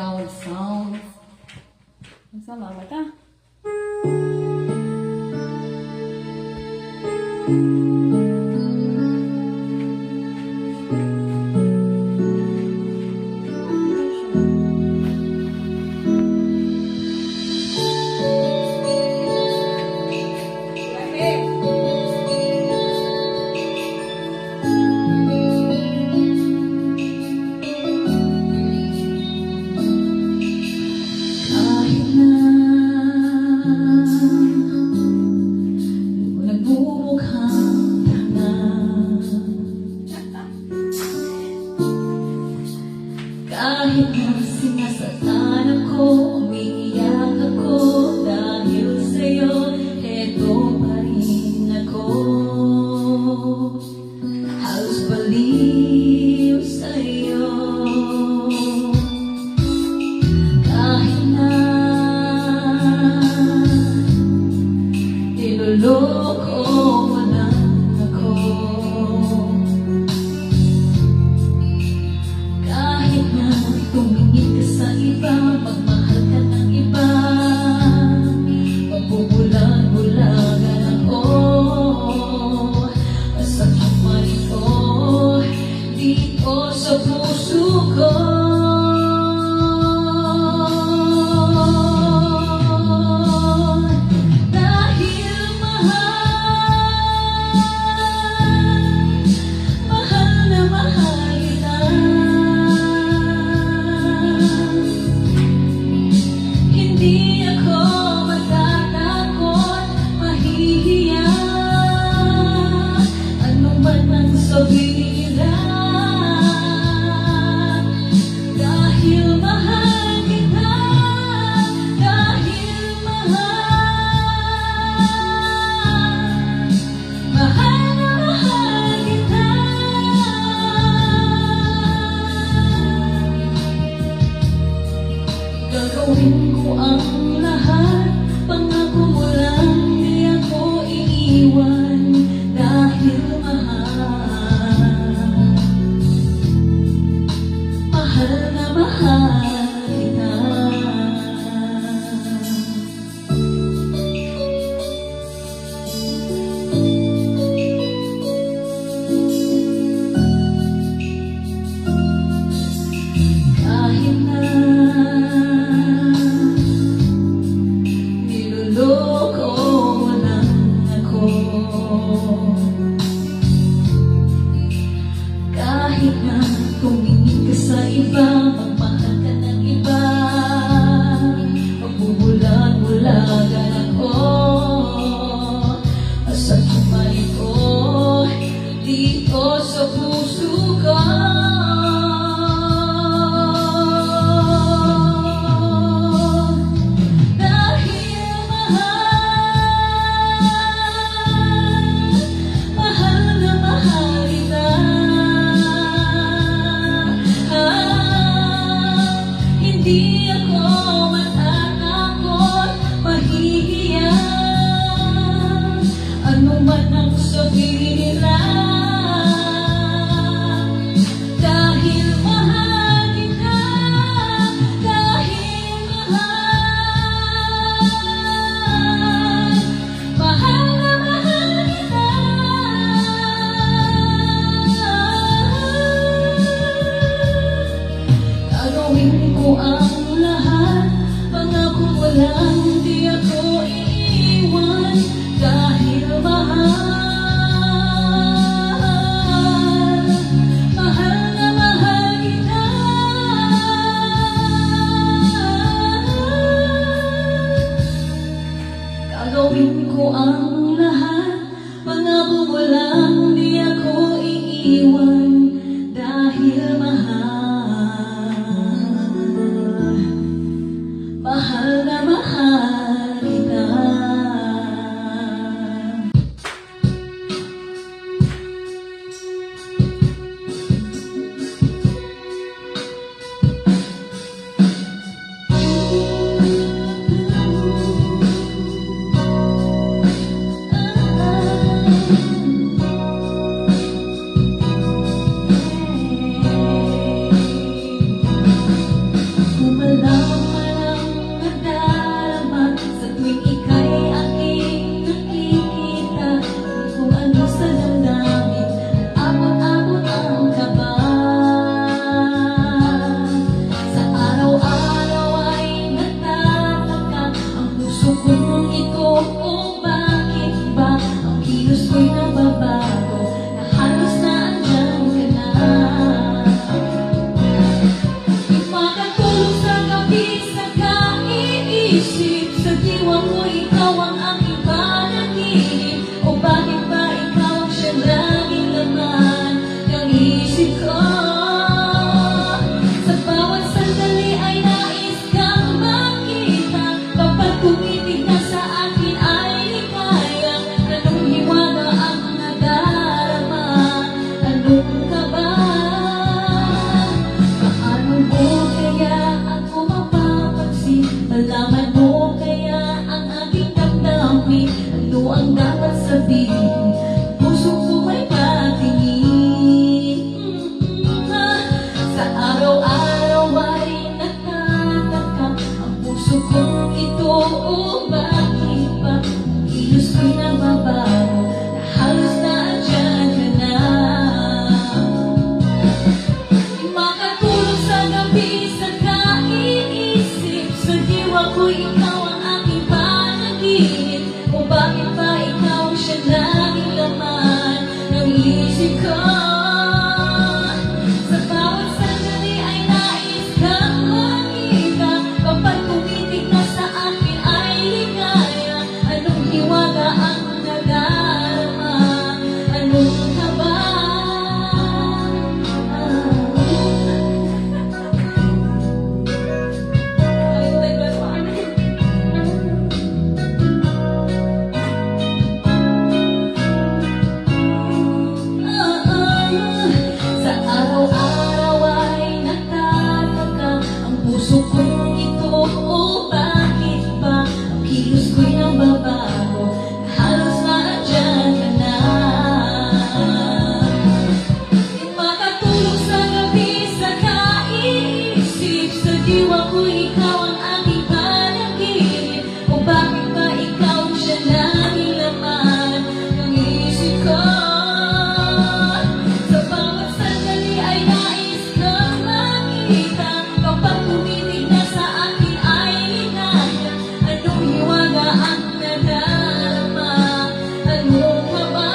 Gawad Sounds. Salamat ah. Kahit na sinasaktan ako, umiiyak ako dahil sa'yo, eto pa rin ako. Halos baliw sa'yo. Kahit na niloloko mo lang ako, kahit na tumingin ka sa iba, magmahal ka ng iba, magbubulag-bulagan ako. Masakit man ito dito sa puso ko. Hindi ako matatakot, mahihiya, ano man ang sabihin nila. Dahil mahal kita, dahil mahal na mahal kita. Gagawin ko ang lahat, pangako mo lang di ako iiwan, dahil mahal na mahal kita. Kahit na niloloko mo lang ako, kahit na tumingin ka sa iba, magmahal ka ng iba, magbubulag-bulagan ako. Masakit man ito dito sa puso ko. Hindi ako matatakot, mahihiya, ano man ang sabihin nila. Dahil mahal kita, dahil mahal na mahal kita. Gagawin ko ang lahat, pangako mo lang di ako iiwan, dahil mahal na mahal kita. Gagawin ko ang lahat, pangako mo lang di ako iiwan, dahil mahal na mahal. diwa ko ikaw ang aking panaginip. O bakit ba ikaw siya laging laman ng isip ko? Sa bawat sandali ay nais kang makita. Kapag tumitig na sa akin ay hinaya. Anong hiwaga ang nadarama? Ano ka ba?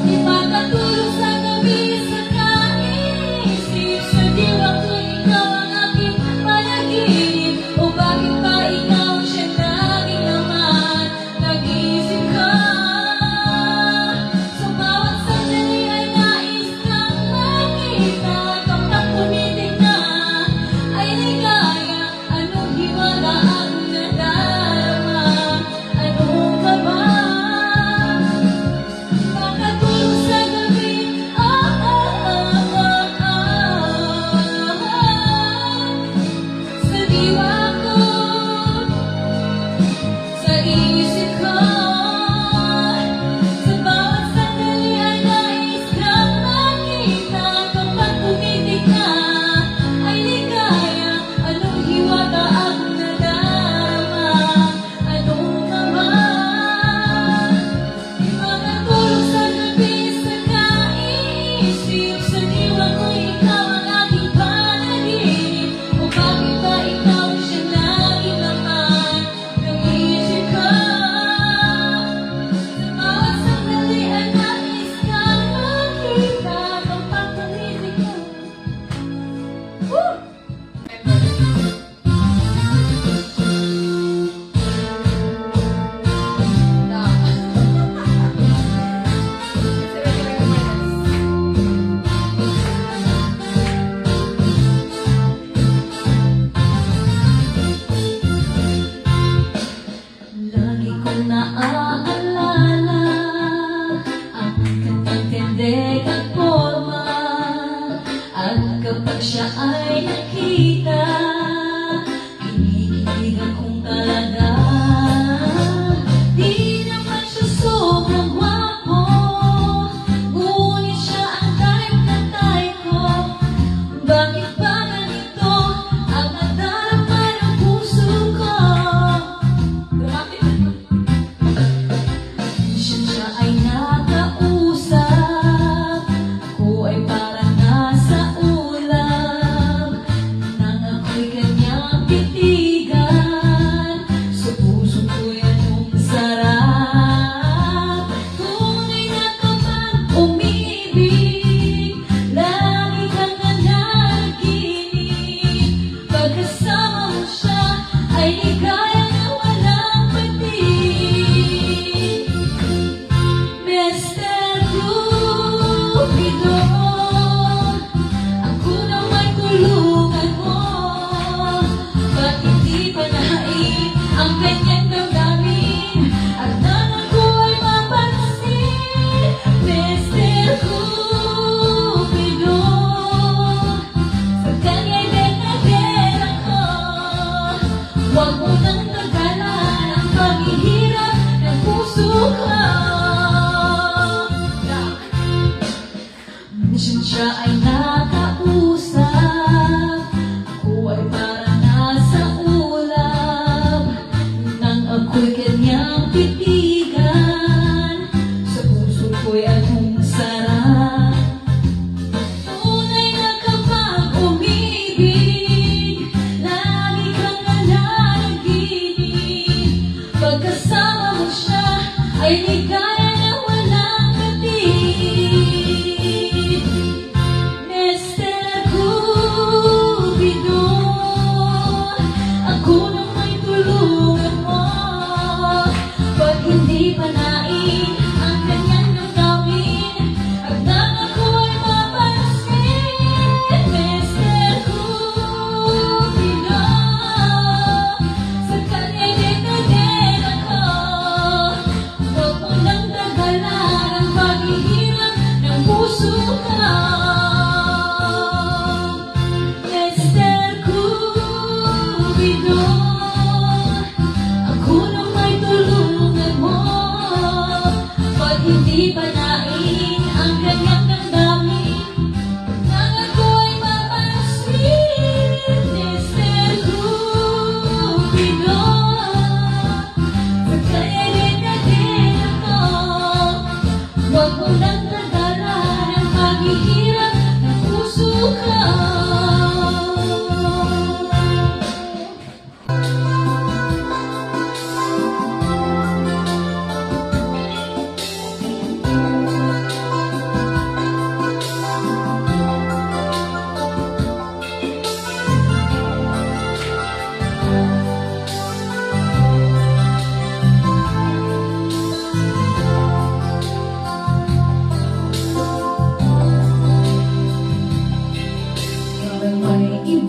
Di makatulog sa gabi sa kaisip. Sa diwa ko ikaw ang aking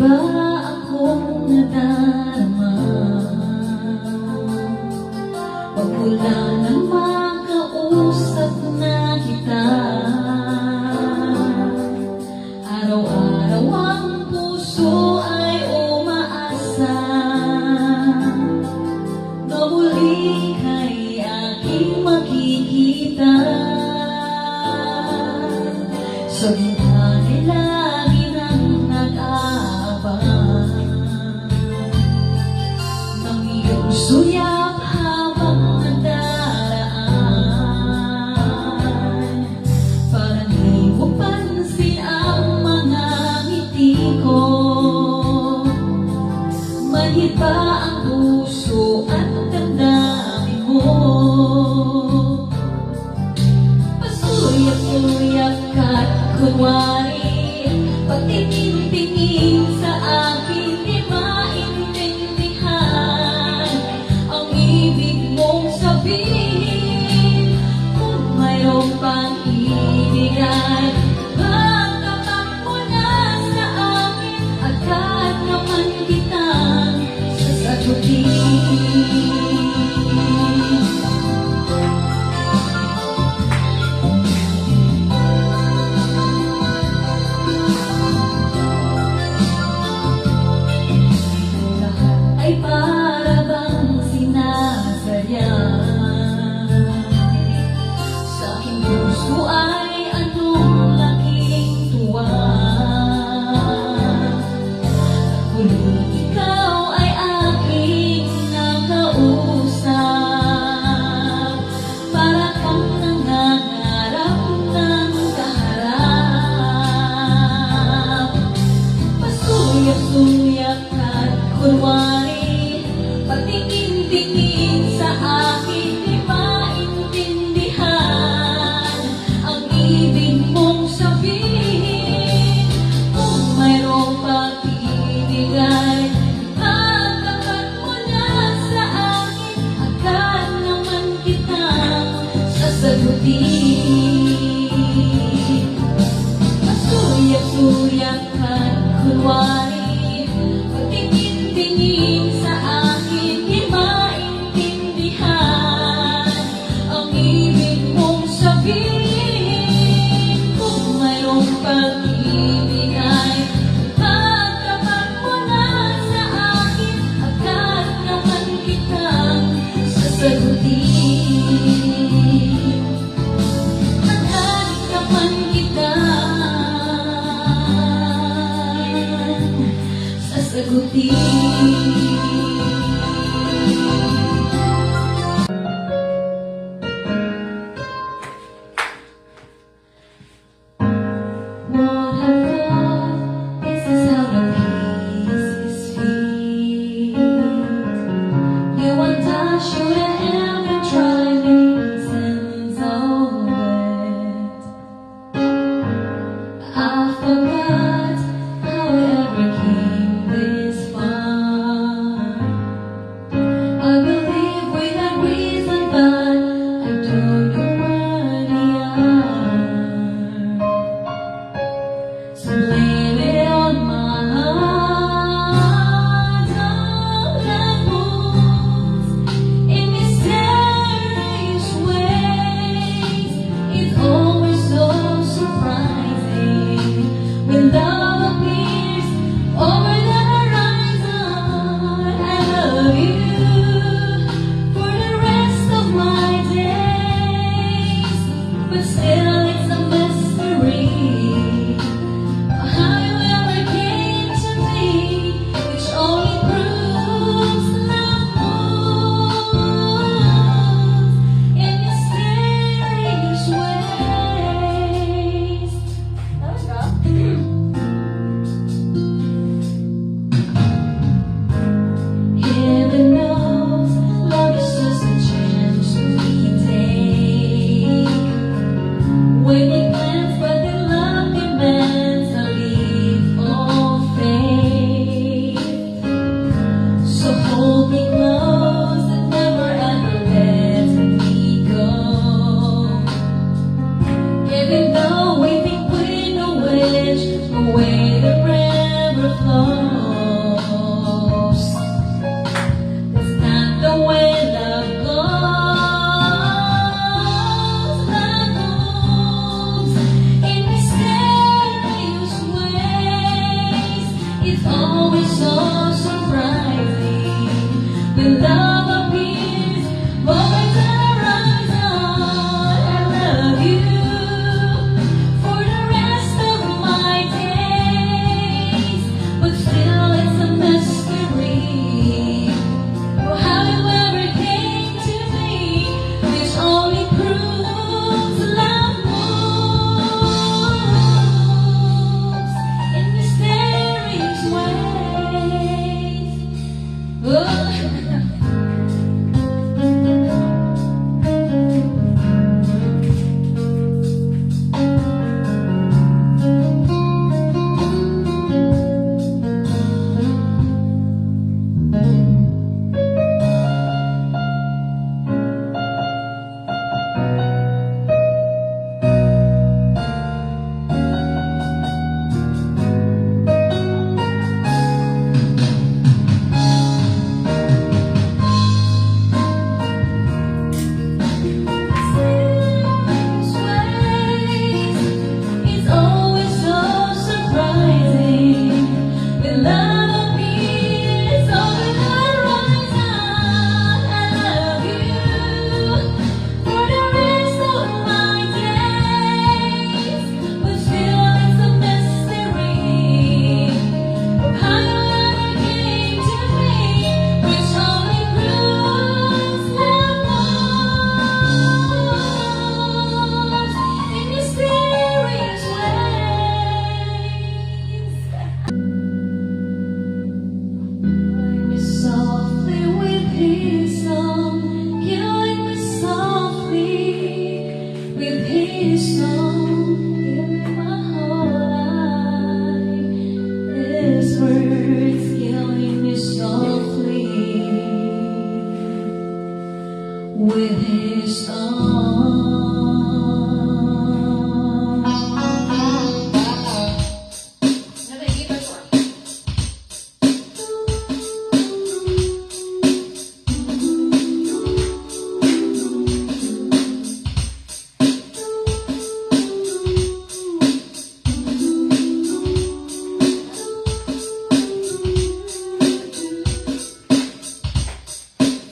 ba akong nadarama? Pag wala nang makausap na kita, araw-araw ang puso ay umaasa na muli kay aking makikita. Sa buhay lagi nang nag-aabang ng iyong sulyap habang nadaraan. Parang di mo pansin ang mga ngiti ko, manhid pa ang puso at damdamin mo. Pasuyak-suyak ka't kunwari, patingin-tingin sa akin, di maintindihan ang ibig mong sabihin. Kung mayroong pang ibigay, magtapat mo na sa akin, agad naman kitang sasagutin. Ay para bang sinasadya, sa aking puso ay anong laking tuwa. Muling ikaw ay aking nakausap, para kang nangangarap ng kaharap. Pasuyak-suyak at kunwari, patingin-tingin sa akin, di maintindihan ang ibig mong sabihin. Kung mayroong pag-ibigay, magtapat mo na sa akin, agad naman kitang sasagutin. Pasuyak-suyak at kunwari, patingin-tingin sa akin, di maintindihan ang ibig mong sabihin. Kung mayroong pag-ibigay, magtapat mo na sa akin, agad naman kitang sasagutin. Agad naman kitang sasagutin. What I thought, this is how the pieces fit. You and I should have ever tried making sense of it. I forgot how it ever came this far. always so surprising. When love appears, moments arise on. I love you for the rest of my days, but still it's a mystery. Oh, how you ever came to me, which only proves love moves in mysterious ways. Oh. It's always so surprising. When love appears over the horizon, I love you for the rest of my days, but still it's a mystery how you ever came to me, which only proves love moves in mysterious ways. Killing me softly with his song, killing me softly with his song, giving my whole life. His words killing me softly with his song.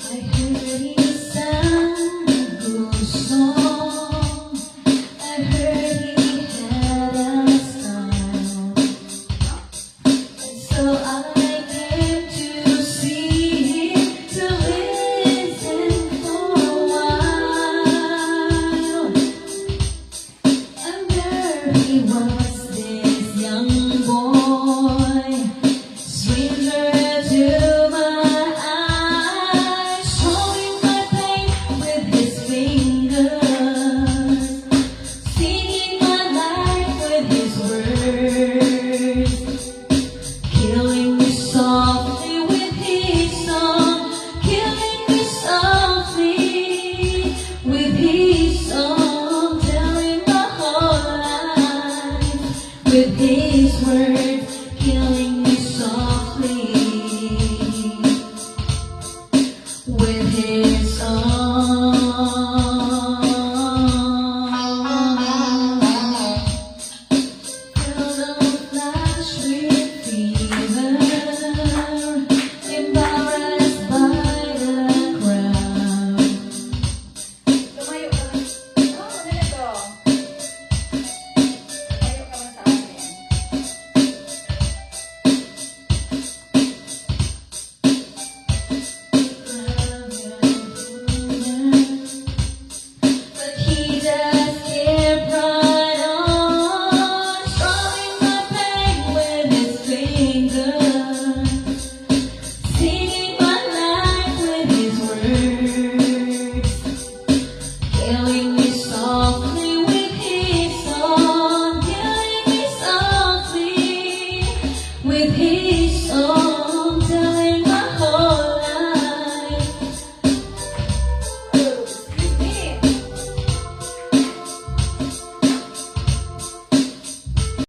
I heard he sang a good song. I heard he had a style, and so I came to see him to listen for a while. And there he was, this young boy, stranger